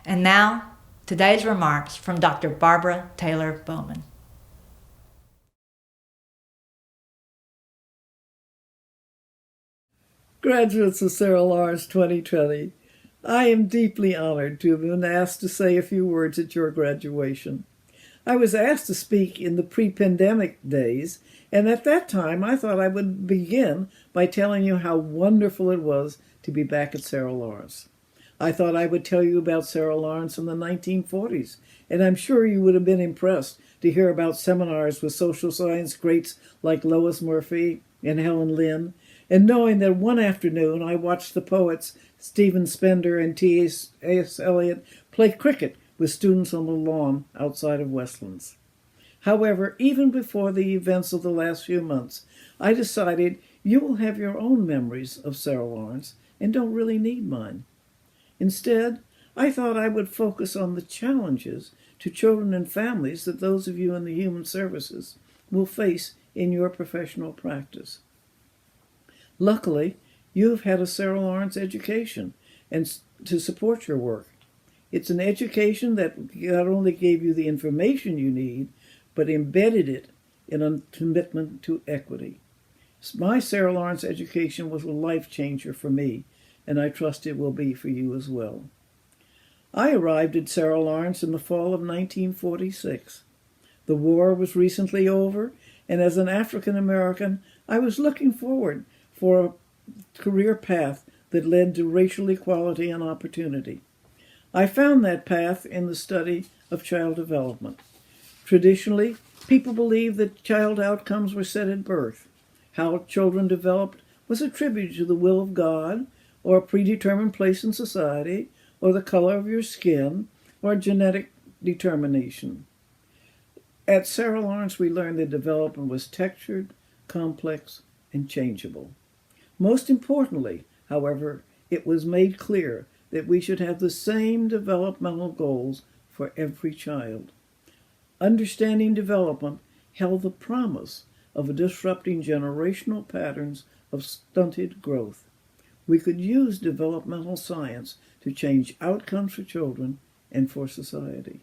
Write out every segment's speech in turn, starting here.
And now, today's remarks from Dr. Barbara Taylor Bowman. Graduates of Sarah Lawrence 2020, I am deeply honored to have been asked to say a few words at your graduation. I was asked to speak in the pre-pandemic days, and at that time I thought I would begin by telling you how wonderful it was to be back at Sarah Lawrence. I thought I would tell you about Sarah Lawrence in the 1940s, and I'm sure you would have been impressed to hear about seminars with social science greats like Lois Murphy and Helen Lynn, and knowing that one afternoon I watched the poets Stephen Spender and T.S. Eliot play cricket with students on the lawn outside of Westlands. However, even before the events of the last few months, I decided you will have your own memories of Sarah Lawrence and don't really need mine. Instead, I thought I would focus on the challenges to children and families that those of you in the human services will face in your professional practice. Luckily, you have had a Sarah Lawrence education and to support your work. It's an education that not only gave you the information you need, but embedded it in a commitment to equity. My Sarah Lawrence education was a life changer for me, and I trust it will be for you as well. I arrived at Sarah Lawrence in the fall of 1946. The war was recently over, and as an African American, I was looking forward for a career path that led to racial equality and opportunity. I found that path in the study of child development. Traditionally, people believed that child outcomes were set at birth. How children developed was attributed to the will of God, or a predetermined place in society, or the color of your skin, or genetic determination. At Sarah Lawrence, we learned that development was textured, complex, and changeable. Most importantly, however, it was made clear that we should have the same developmental goals for every child. Understanding development held the promise of disrupting generational patterns of stunted growth. We could use developmental science to change outcomes for children and for society.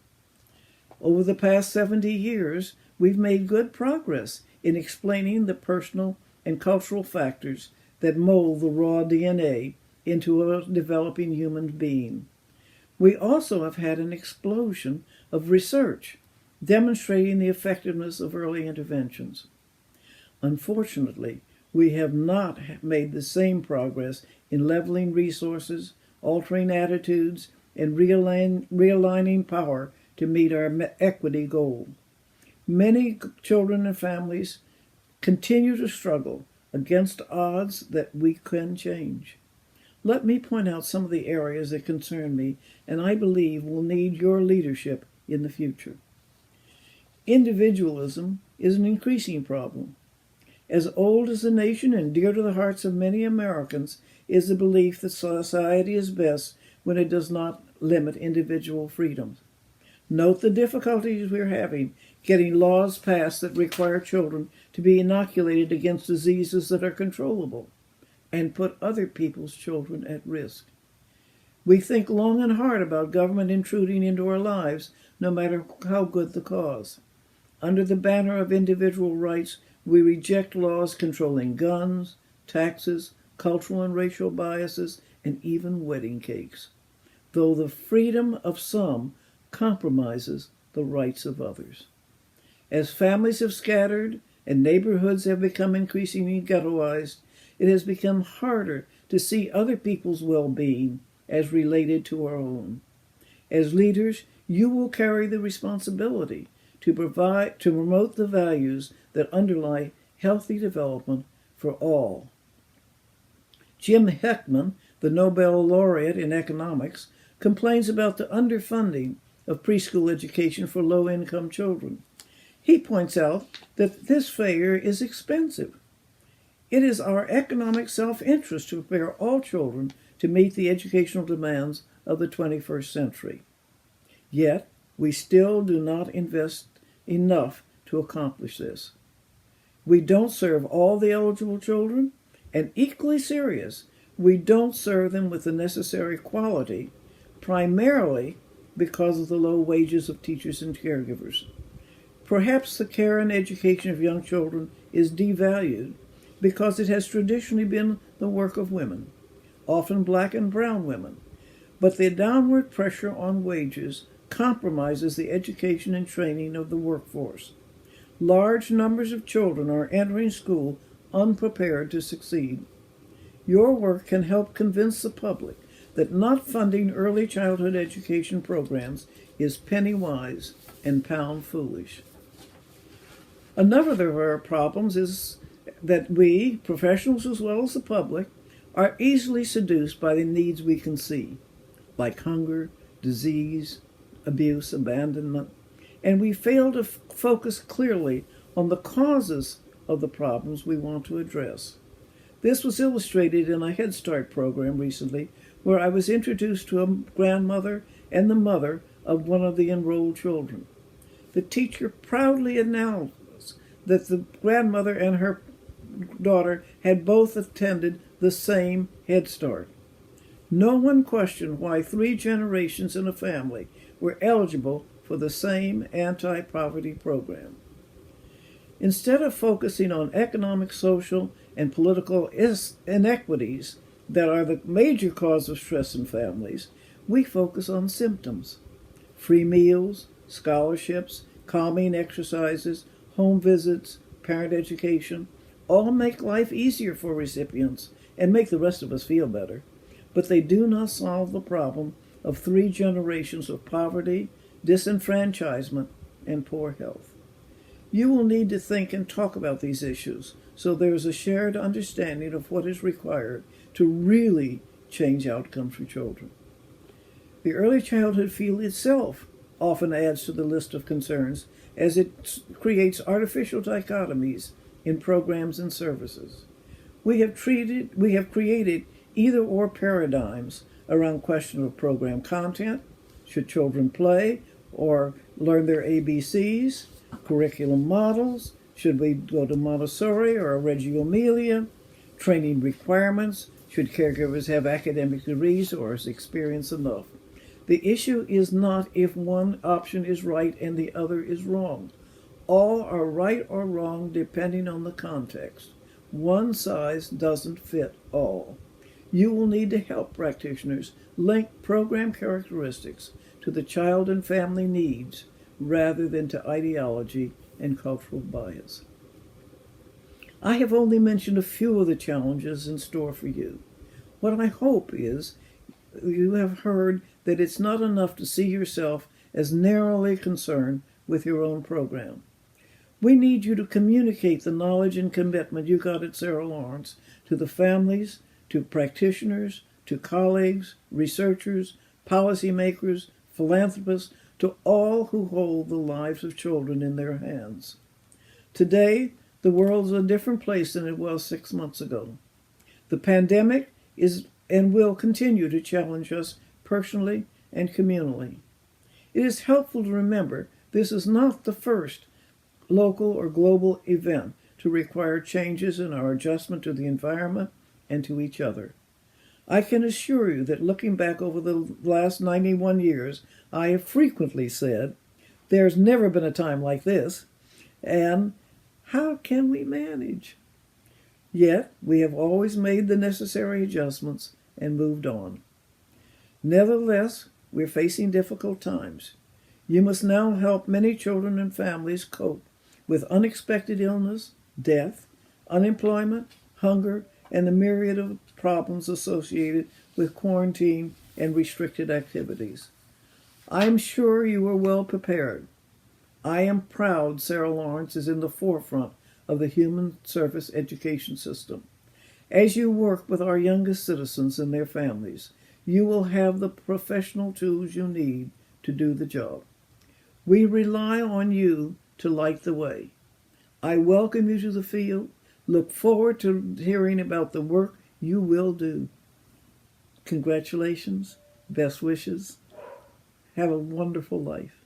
Over the past 70 years, we've made good progress in explaining the personal and cultural factors that mold the raw DNA into a developing human being. We also have had an explosion of research demonstrating the effectiveness of early interventions. Unfortunately, we have not made the same progress in leveling resources, altering attitudes, and realigning power to meet our equity goal. Many children and families continue to struggle against odds that we can change. Let me point out some of the areas that concern me and I believe will need your leadership in the future. Individualism is an increasing problem. As old as the nation and dear to the hearts of many Americans is the belief that society is best when it does not limit individual freedoms. Note the difficulties we're having getting laws passed that require children to be inoculated against diseases that are controllable and put other people's children at risk. We think long and hard about government intruding into our lives, no matter how good the cause. Under the banner of individual rights, we reject laws controlling guns, taxes, cultural and racial biases, and even wedding cakes, though the freedom of some compromises the rights of others. As families have scattered and neighborhoods have become increasingly ghettoized, it has become harder to see other people's well-being as related to our own. As leaders, you will carry the responsibility to promote the values that underlie healthy development for all. Jim Heckman, the Nobel laureate in economics, complains about the underfunding of preschool education for low-income children. He points out that this failure is expensive. It is our economic self-interest to prepare all children to meet the educational demands of the 21st century. Yet, we still do not invest enough to accomplish this. We don't serve all the eligible children, and equally serious, we don't serve them with the necessary quality, primarily because of the low wages of teachers and caregivers. Perhaps the care and education of young children is devalued because it has traditionally been the work of women, often black and brown women. But the downward pressure on wages compromises the education and training of the workforce. Large numbers of children are entering school unprepared to succeed. Your work can help convince the public that not funding early childhood education programs is penny wise and pound foolish. Another of our problems is that we, professionals as well as the public, are easily seduced by the needs we can see, like hunger, disease, abuse, abandonment, and we fail to focus clearly on the causes of the problems we want to address. This was illustrated in a Head Start program recently, where I was introduced to a grandmother and the mother of one of the enrolled children. The teacher proudly announced that the grandmother and her daughter had both attended the same Head Start. No one questioned why 3 generations in a family were eligible for the same anti-poverty program. Instead of focusing on economic, social, and political inequities that are the major cause of stress in families, we focus on symptoms. Free meals, scholarships, calming exercises, home visits, parent education, all make life easier for recipients and make the rest of us feel better. But they do not solve the problem of 3 generations of poverty, disenfranchisement, and poor health. You will need to think and talk about these issues so there is a shared understanding of what is required to really change outcomes for children. The early childhood field itself often adds to the list of concerns as it creates artificial dichotomies in programs and services. We have created either-or paradigms around question of program content. Should children play or learn their ABCs? Curriculum models? Should we go to Montessori or Reggio Emilia? Training requirements? Should caregivers have academic degrees or is experience enough? The issue is not if one option is right and the other is wrong. All are right or wrong depending on the context. One size doesn't fit all. You will need to help practitioners link program characteristics to the child and family needs rather than to ideology and cultural bias. I have only mentioned a few of the challenges in store for you. What I hope is you have heard that it's not enough to see yourself as narrowly concerned with your own program. We need you to communicate the knowledge and commitment you got at Sarah Lawrence to the families, to practitioners, to colleagues, researchers, policymakers, philanthropists, to all who hold the lives of children in their hands. Today, the world is a different place than it was 6 months ago. The pandemic is and will continue to challenge us personally and communally. It is helpful to remember this is not the first local or global event to require changes in our adjustment to the environment and to each other. I can assure you that looking back over the last 91 years, I have frequently said, there's never been a time like this, and how can we manage? Yet, we have always made the necessary adjustments and moved on. Nevertheless, we're facing difficult times. You must now help many children and families cope with unexpected illness, death, unemployment, hunger, and the myriad of problems associated with quarantine and restricted activities. I am sure you are well prepared. I am proud Sarah Lawrence is in the forefront of the human service education system. As you work with our youngest citizens and their families, you will have the professional tools you need to do the job. We rely on you to light the way. I welcome you to the field. Look forward to hearing about the work you will do. Congratulations, best wishes. Have a wonderful life.